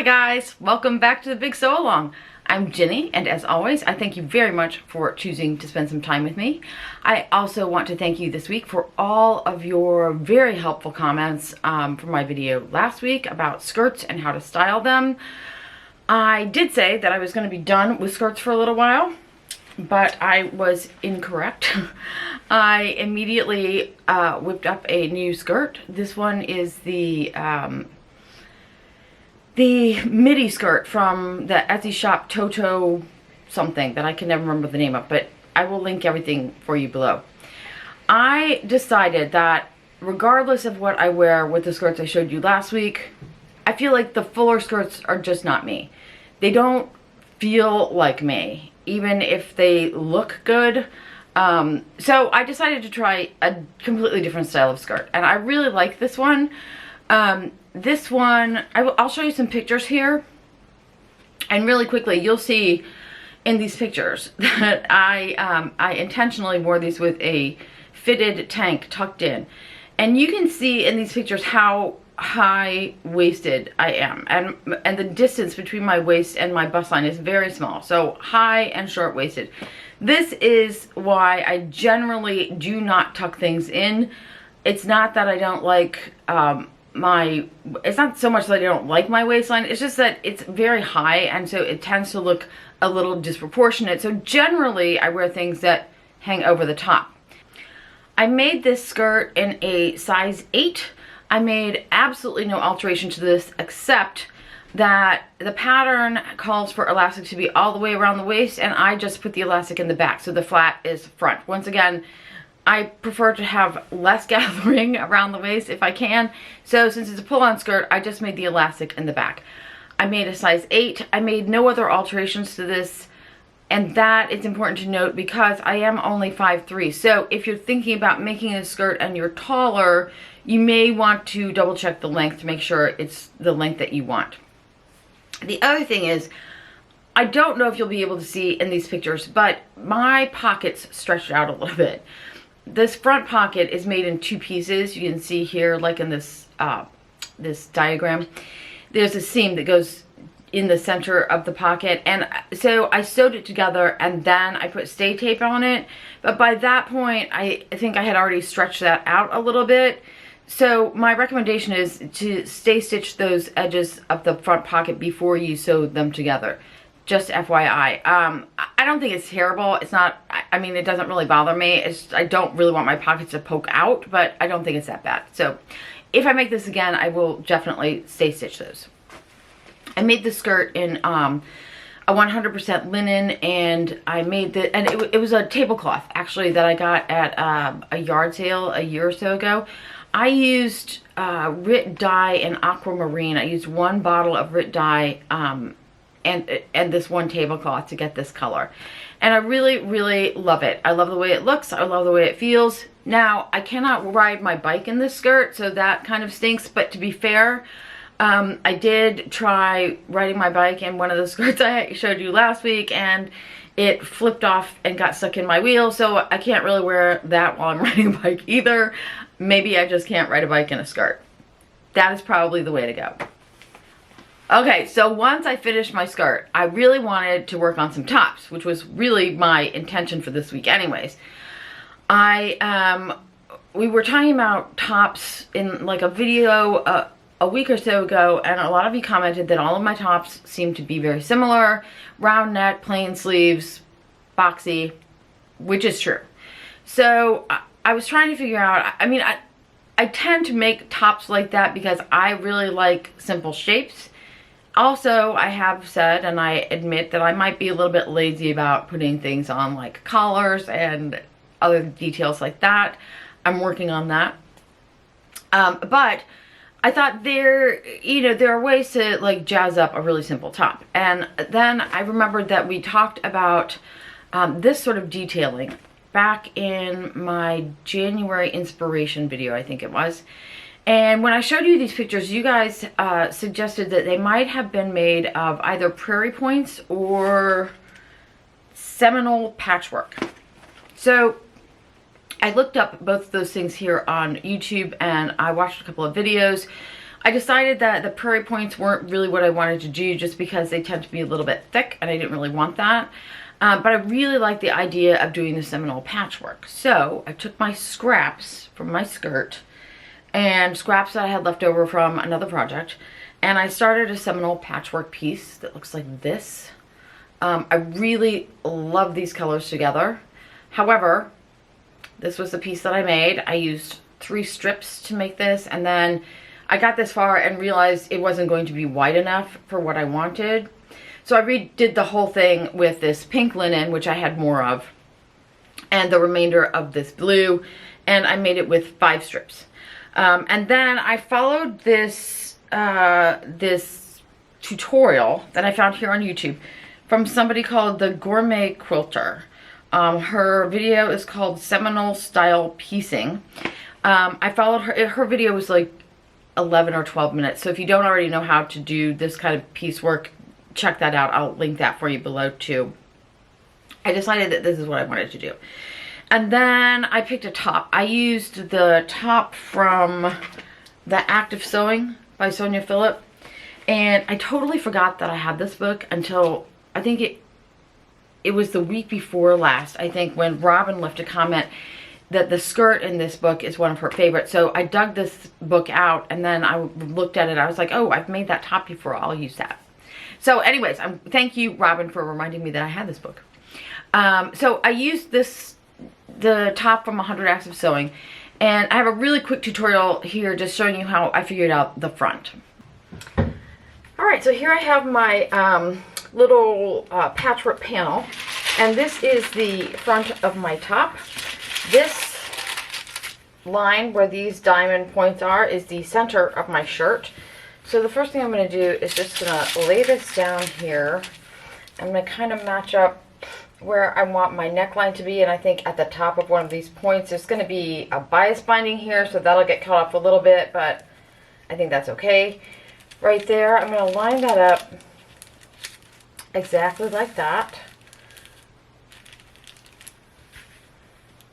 guys, welcome back to the Big Sew Along. I'm Jenny, and as always, I thank you very much for choosing to spend some time with me. I also want to thank you this week for all of your very helpful comments from my video last week about skirts and how to style them. I did say that I was going to be done with skirts for a little while, but I was incorrect. I immediately whipped up a new skirt. This one is the Midi skirt from the Etsy shop Toto something that I can never remember the name of, but I will link everything for you below. I decided that regardless of what I wear with the skirts I showed you last week, I feel like the fuller skirts are just not me. They don't feel like me, even if they look good. So I decided to try a completely different style of skirt, and I really like this one. This one, I'll show you some pictures here, and really quickly you'll see in these pictures that I intentionally wore these with a fitted tank tucked in, and you can see in these pictures how high-waisted I am, and the distance between my waist and my bust line is very small, so high and short-waisted. This is why I generally do not tuck things in. It's not that I don't like it's not so much that I don't like my waistline, it's just that it's very high, and so it tends to look a little disproportionate. So generally I wear things that hang over the top. I made this skirt in a size 8. I made absolutely no alteration to this except that the pattern calls for elastic to be all the way around the waist, and I just put the elastic in the back, so the flat is front. Once again, I prefer to have less gathering around the waist if I can. So since it's a pull-on skirt, I just made the elastic in the back. I made a size 8. I made no other alterations to this. And that is important to note because I am only 5'3". So if you're thinking about making a skirt and you're taller, you may want to double check the length to make sure it's the length that you want. The other thing is, I don't know if you'll be able to see in these pictures, but my pockets stretched out a little bit. This front pocket is made in 2 pieces. You can see here, like in this this diagram, there's a seam that goes in the center of the pocket, and so I sewed it together and then I put stay tape on it. But by that point, I think I had already stretched that out a little bit. So my recommendation is to stay stitch those edges of the front pocket before you sew them together. Just FYI. I don't think it's terrible. It's not, I mean, it doesn't really bother me. I don't really want my pockets to poke out, but I don't think it's that bad. So if I make this again, I will definitely stay stitch those. I made the skirt in a 100% linen, and I made it was a tablecloth actually that I got at a yard sale a year or so ago. I used Rit dye and aquamarine. I used 1 bottle of Rit dye and this 1 tablecloth to get this color, and I really love it. I love the way it looks. I love the way it feels. Now I cannot ride my bike in this skirt, so that kind of stinks, but to be fair, I did try riding my bike in one of the skirts I showed you last week, and it flipped off and got stuck in my wheel, so I can't really wear that while I'm riding a bike either. Maybe I just can't ride a bike in a skirt. That is probably the way to go. Okay, so once I finished my skirt, I really wanted to work on some tops, which was really my intention for this week anyways. We were talking about tops in like a video a week or so ago, and a lot of you commented that all of my tops seemed to be very similar. Round neck, plain sleeves, boxy, which is true. So I was trying to figure out, I mean, I tend to make tops like that because I really like simple shapes. Also, I have said, and I admit that I might be a little bit lazy about putting things on like collars and other details like that. I'm working on that. But I thought there are ways to like jazz up a really simple top. And then I remembered that we talked about this sort of detailing back in my January inspiration video, I think it was. And when I showed you these pictures, you guys suggested that they might have been made of either prairie points or Seminole patchwork. So I looked up both of those things here on YouTube, and I watched a couple of videos. I decided that the prairie points weren't really what I wanted to do just because they tend to be a little bit thick and I didn't really want that. But I really like the idea of doing the Seminole patchwork. So I took my scraps from my skirt and scraps that I had left over from another project, and I started a Seminole patchwork piece that looks like this. I really love these colors together. However, this was the piece that I made. I used 3 strips to make this, and then I got this far and realized it wasn't going to be wide enough for what I wanted. So I redid the whole thing with this pink linen, which I had more of, and the remainder of this blue, and I made it with 5 strips. And then I followed this this tutorial that I found here on YouTube from somebody called the Gourmet Quilter. Her video is called Seminole Style Piecing. I followed her. Her video was like 11 or 12 minutes. So if you don't already know how to do this kind of piecework, check that out. I'll link that for you below too. I decided that this is what I wanted to do. And then I picked a top. I used the top from The Act of Sewing by Sonia Phillip. And I totally forgot that I had this book until I think it was the week before last, I think, when Robin left a comment that the skirt in this book is one of her favorites. So I dug this book out and then I looked at it. I was like, oh, I've made that top before. I'll use that. So anyways, thank you, Robin, for reminding me that I had this book. So I used the top from 100 Acts of Sewing, and I have a really quick tutorial here just showing you how I figured out the front. Alright, so here I have my little patchwork panel, and this is the front of my top. This line where these diamond points are is the center of my shirt. So the first thing I'm going to do is just going to lay this down here. I'm going to kind of match up where I want my neckline to be, and I think at the top of one of these points there's going to be a bias binding here, so that'll get cut off a little bit, but I think that's okay. Right there, I'm going to line that up exactly like that.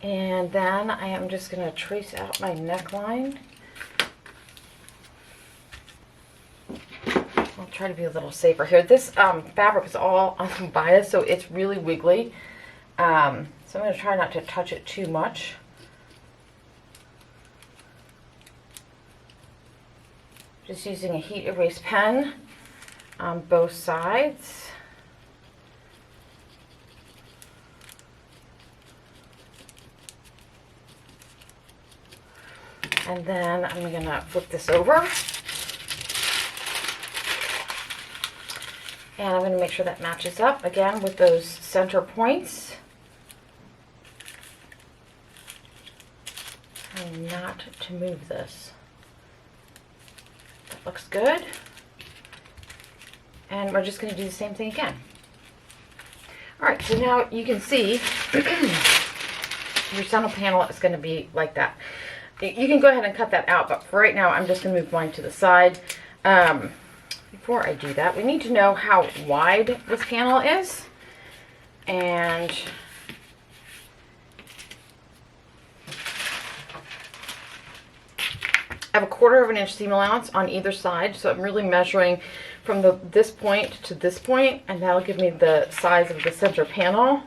And then I am just going to trace out my neckline. I'll try to be a little safer here. This fabric is all unbiased, so it's really wiggly. So I'm going to try not to touch it too much. Just using a heat erase pen on both sides. And then I'm going to flip this over. And I'm going to make sure that matches up again with those center points. And not to move this. That looks good. And we're just going to do the same thing again. Alright, so now you can see your center panel is going to be like that. You can go ahead and cut that out, but for right now I'm just going to move mine to the side. Before I do that, we need to know how wide this panel is. And I have a 1/4 of an inch seam allowance on either side, so I'm really measuring from this point to this point, and that'll give me the size of the center panel.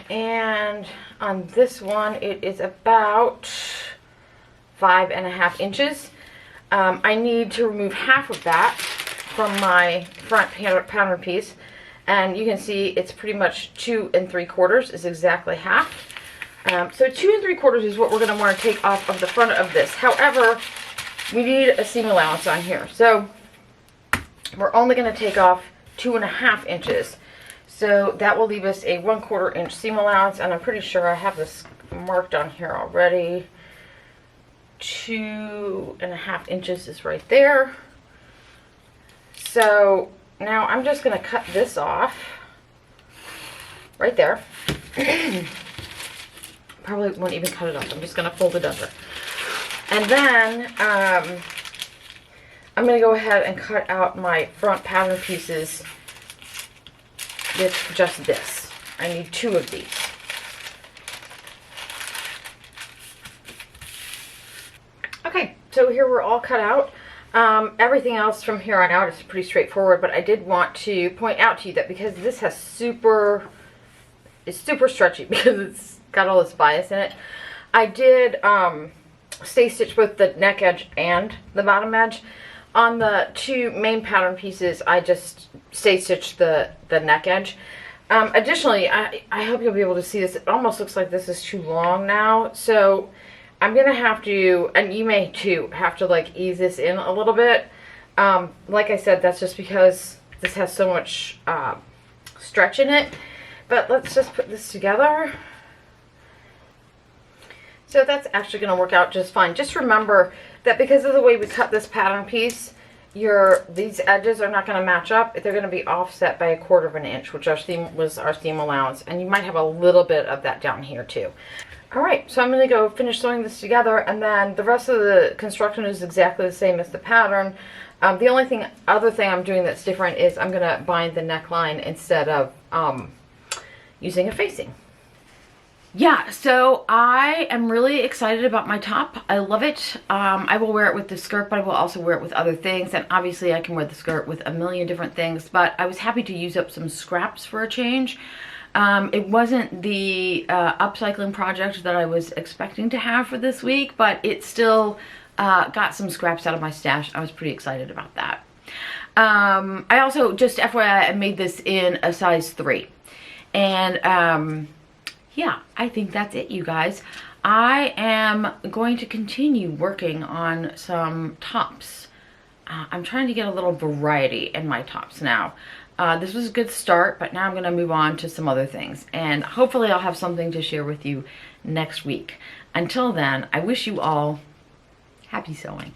And on this one, it is about 5.5 inches. I need to remove half of that from my front pattern piece, and you can see it's pretty much 2 3/4 is exactly half. So 2 3/4 is what we're going to want to take off of the front of this. However, we need a seam allowance on here, so we're only going to take off 2.5 inches. So that will leave us a 1/4 inch seam allowance, and I'm pretty sure I have this marked on here already. 2.5 inches is right there. So now I'm just going to cut this off right there. Probably won't even cut it off. I'm just going to fold it under. And then I'm going to go ahead and cut out my front pattern pieces with just this. I need 2 of these. Okay, So here we're all cut out. Everything else from here on out is pretty straightforward, but I did want to point out to you that because this has it's super stretchy because it's got all this bias in it, I did stay stitch both the neck edge and the bottom edge. On the two main pattern pieces, I just stay stitched the neck edge. Additionally, I hope you'll be able to see this. It almost looks like this is too long now, so I'm gonna have to, and you may too, have to like ease this in a little bit. Like I said, that's just because this has so much stretch in it. But let's just put this together. So that's actually going to work out just fine. Just remember that because of the way we cut this pattern piece, these edges are not going to match up. They're going to be offset by 1/4 of an inch, which was our seam allowance. And you might have a little bit of that down here too. Alright, so I'm going to go finish sewing this together, and then the rest of the construction is exactly the same as the pattern. The only other thing I'm doing that's different is I'm going to bind the neckline instead of using a facing. Yeah, so I am really excited about my top. I love it. I will wear it with the skirt, but I will also wear it with other things. And obviously I can wear the skirt with a million different things, but I was happy to use up some scraps for a change. It wasn't the upcycling project that I was expecting to have for this week, but it still got some scraps out of my stash. I was pretty excited about that. I also, just FYI, I made this in a size 3. And yeah, I think that's it, you guys. I am going to continue working on some tops. I'm trying to get a little variety in my tops now. This was a good start, but now I'm going to move on to some other things. And hopefully I'll have something to share with you next week. Until then, I wish you all happy sewing.